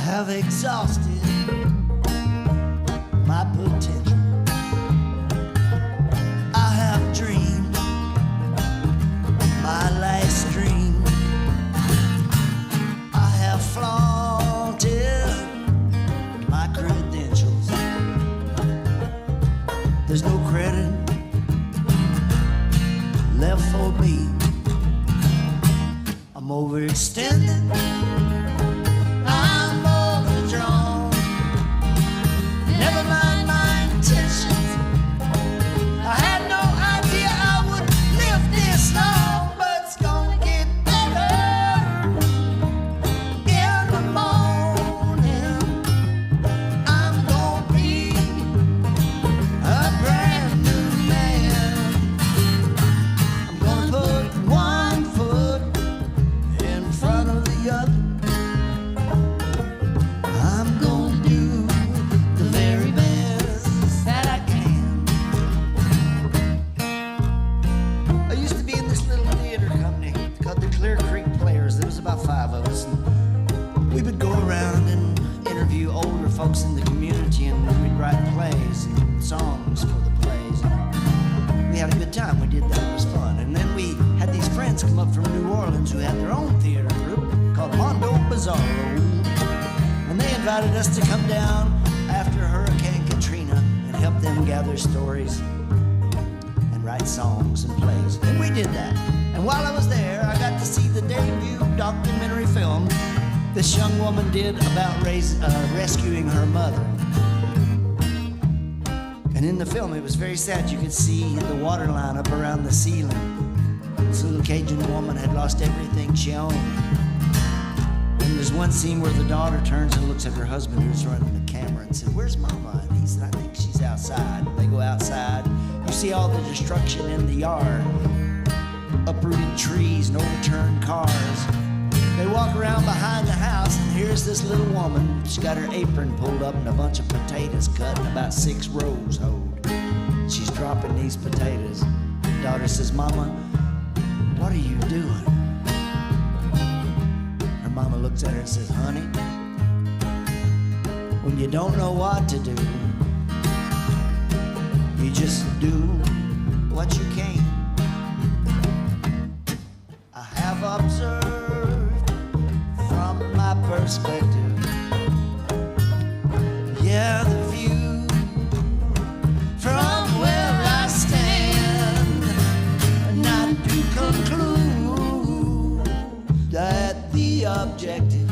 I've exhausted my potential. I have dreamed my last dream. I have flaunted my credentials. There's no credit left for me. I'm overextended. Never mind my intentions. I had no idea I would live this long, but it's gonna get better in the morning. I'm gonna be a brand new man. I'm gonna put one foot in front of the other. I'm gonna do the very best that I can. I used to be in this little theater company called the Clear Creek Players. There was about 5 of us, and we would go around and interview older folks in the community, and we'd write plays and songs for the plays. And we had a good time. We did that. It was fun. And then we had these friends come up from New Orleans who had their own theater group called Mondo Bizarro. And they invited us to come down after Hurricane Katrina and help them gather stories and write songs and plays. And we did that. And while I was there, I got to see the debut documentary film this young woman did about rescuing her mother. And in the film, it was very sad. You could see the water line up around the ceiling. This little Cajun woman had lost everything she owned. And there's one scene where the daughter turns and looks at her husband who's running the camera and said, "Where's Mama?" And he said, "I think she's outside." They go outside. You see all the destruction in the yard. Uprooted trees and overturned cars. They walk around behind the house, and here's this little woman. She's got her apron pulled up and a bunch of potatoes cut and about 6 rows hoed. She's dropping these potatoes. The daughter says, "Mama, what are you doing?" Mama looks at her and says, "Honey, when you don't know what to do, you just do what you can." I have observed from my perspective, yeah, the view from where I stand, not to conclude that the objective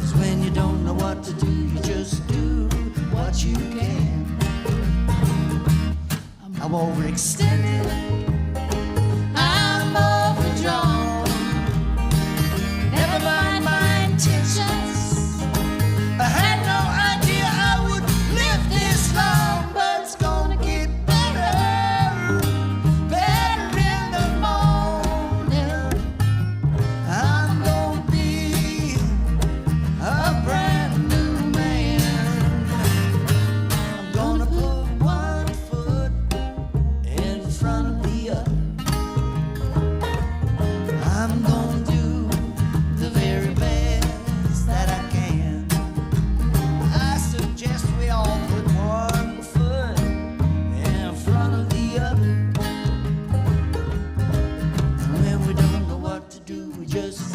is when you don't know what to do, you just do what you can. I'm overextended, I'm overdrawn. Never mind my intentions. I had no idea I would live this long, but it's gonna get better, better in the morning. I'm gonna be a brand new man. I'm gonna put one foot in front of just